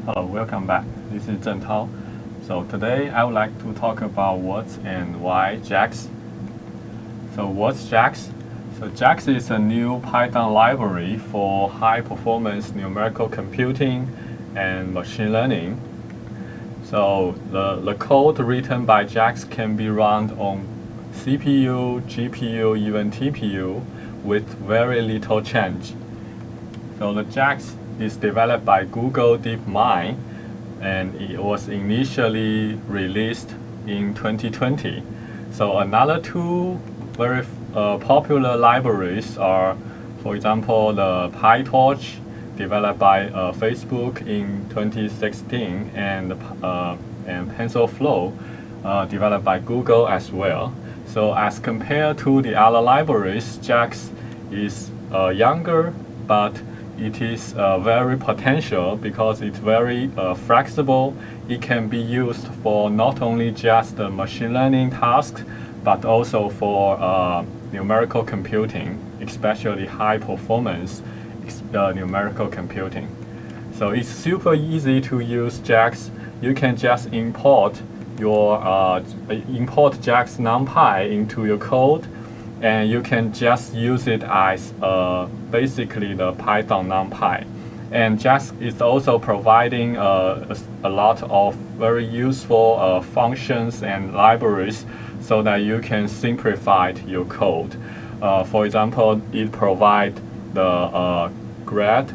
Hello, welcome back. This is Zheng Tao. So today I would like to talk about what and why JAX. So what's JAX? So JAX is a new Python library for high performance numerical computing and machine learning. So the code written by JAX can be run on CPU, GPU, even TPU with very little change. So the JAX is developed by Google DeepMind, and it was initially released in 2020. So another two very popular libraries are, for example, the PyTorch, developed by Facebook in 2016, and TensorFlow, developed by Google as well. So as compared to the other libraries, JAX is younger, but it is very potential because it's very flexible. It can be used for not only just the machine learning tasks, but also for numerical computing, especially high performance numerical computing. So it's super easy to use JAX. You can just import JAX NumPy into your code, and you can just use it as basically the Python NumPy. And JAX is also providing a lot of very useful functions and libraries so that you can simplify your code. For example, it provides the GRAD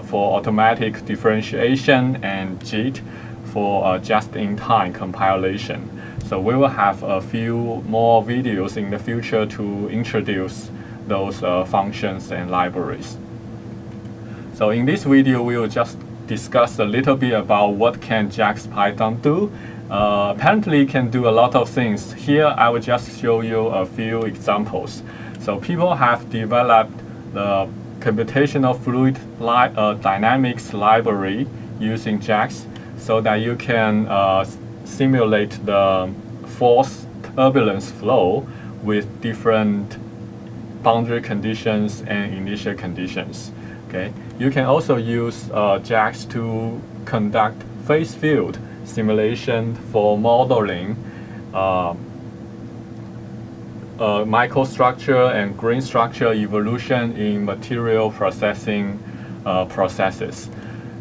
for automatic differentiation and JIT for just-in-time compilation. So we will have a few more videos in the future to introduce those functions and libraries. So in this video, we will just discuss a little bit about what can JAX-Python do. Apparently, it can do a lot of things. Here, I will just show you a few examples. So people have developed the computational fluid dynamics library using JAX so that you can simulate the force turbulence flow with different boundary conditions and initial conditions. Okay, you can also use JAX to conduct phase field simulation for modeling microstructure and grain structure evolution in material processing processes.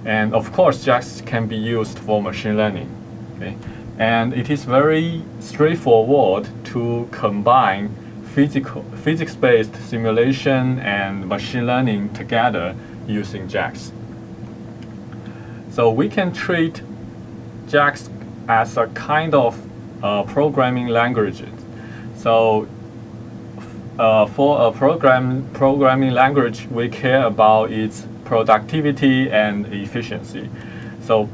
And of course, JAX can be used for machine learning. Okay? And it is very straightforward to combine physics-based simulation and machine learning together using JAX. So we can treat JAX as a kind of programming language. So for a programming language, we care about its productivity and efficiency. So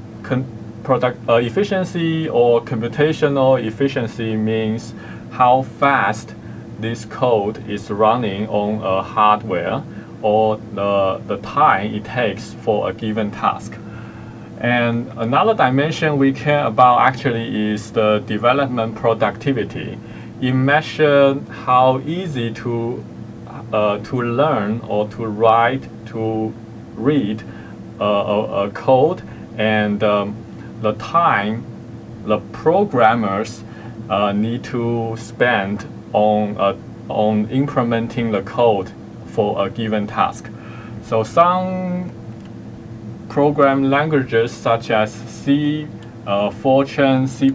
efficiency or computational efficiency means how fast this code is running on a hardware, or the time it takes for a given task. And another dimension we care about actually is the development productivity. It measures how easy to learn or to write, to read a code, and the time the programmers need to spend on implementing the code for a given task. So some program languages such as C, Fortran, C++,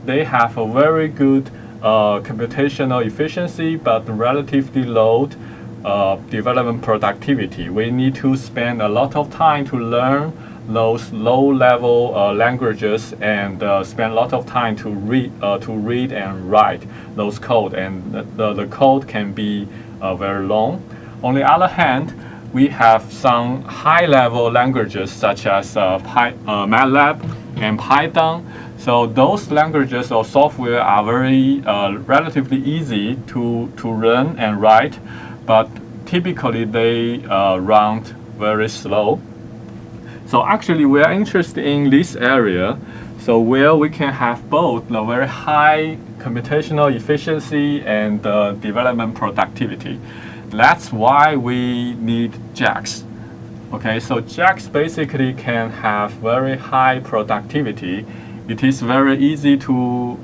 they have a very good computational efficiency, but relatively low development productivity. We need to spend a lot of time to learn those low-level languages and spend a lot of time to read and write those code, and the code can be very long. On the other hand, we have some high-level languages such as MATLAB and Python. So those languages or software are very relatively easy to run and write, but typically they run very slow. So actually we are interested in this area, so where we can have both the very high computational efficiency and development productivity. That's why we need JAX. Okay, so JAX basically can have very high productivity. It is very easy to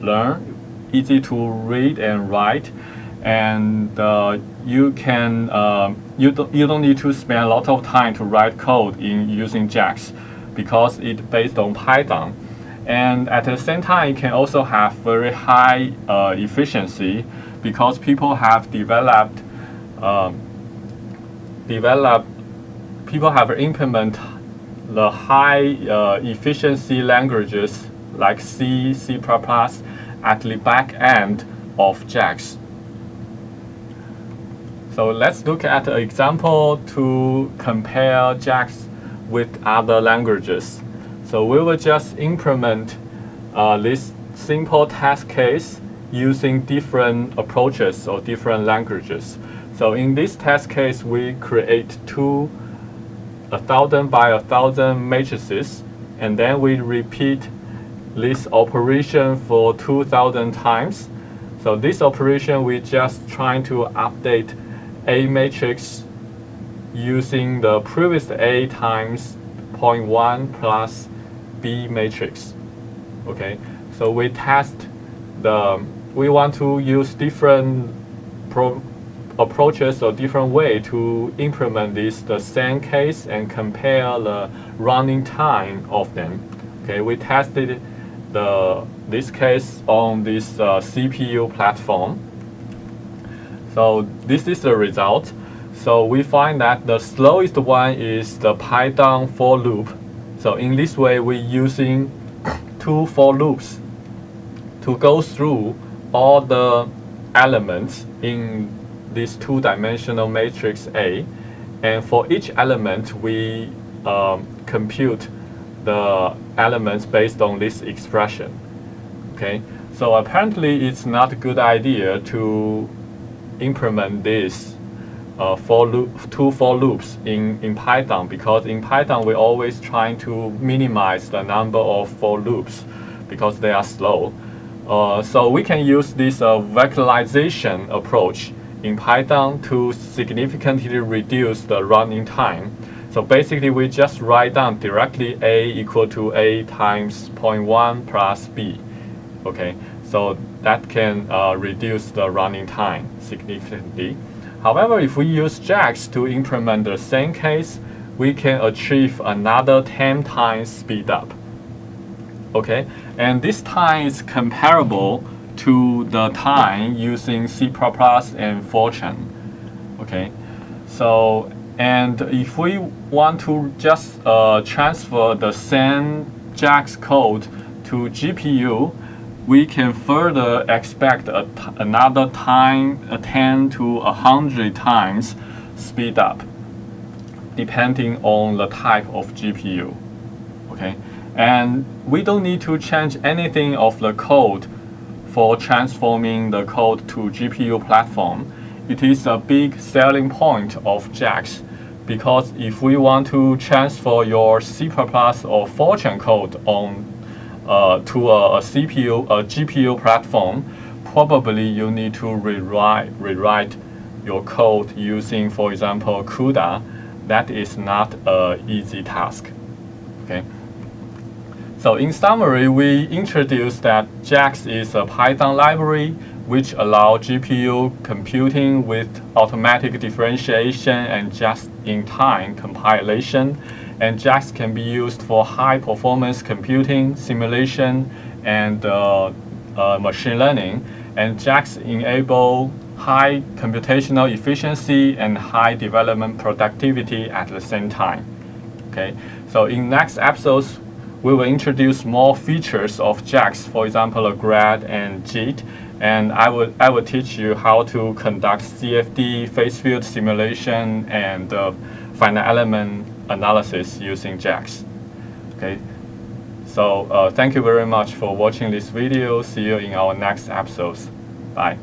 learn, easy to read and write, and you don't need to spend a lot of time to write code in using JAX because it's based on Python. And at the same time, it can also have very high efficiency because people have implemented the high efficiency languages like C, C++ at the back end of JAX. So let's look at an example to compare JAX with other languages. So we will just implement this simple test case using different approaches or different languages. So in this test case, we create two 1,000 by 1,000 matrices, and then we repeat this operation for 2,000 times. So this operation, we just trying to update A matrix using the previous A times 0.1 plus B matrix. Okay, so we want to use different approaches or different way to implement the same case and compare the running time of them. Okay, we tested this case on this CPU platform. So this is the result. So we find that the slowest one is the Python for loop. So in this way, we're using 2 for loops to go through all the elements in this 2-dimensional matrix A, and for each element we compute the elements based on this expression. Okay, so apparently it's not a good idea to implement this 2 for loops in Python, because in Python we're always trying to minimize the number of for loops because they are slow. So we can use this vectorization approach in Python to significantly reduce the running time. So basically, we just write down directly A equal to A times 0.1 plus B. Okay, so that can reduce the running time significantly. However, if we use JAX to implement the same case, we can achieve another 10 times speed up. Okay, and this time is comparable to the time using C++ and Fortran. Okay, so and if we want to just transfer the same JAX code to GPU, we can further expect another time 10 to 100 times speed up, depending on the type of GPU. Okay, and we don't need to change anything of the code for transforming the code to GPU platform. It is a big selling point of JAX, because if we want to transfer your C++ or Fortran code on to a GPU platform, probably you need to rewrite your code using, for example, CUDA. That is not an easy task. Okay. So in summary, we introduced that JAX is a Python library which allows GPU computing with automatic differentiation and just-in-time compilation. And JAX can be used for high-performance computing, simulation, and machine learning. And JAX enables high computational efficiency and high development productivity at the same time. Okay. So in next episodes, we will introduce more features of JAX, for example, a grad and JIT, and I will teach you how to conduct CFD, phase field simulation, and finite element analysis using JAX. Okay, so thank you very much for watching this video. See you in our next episodes. Bye.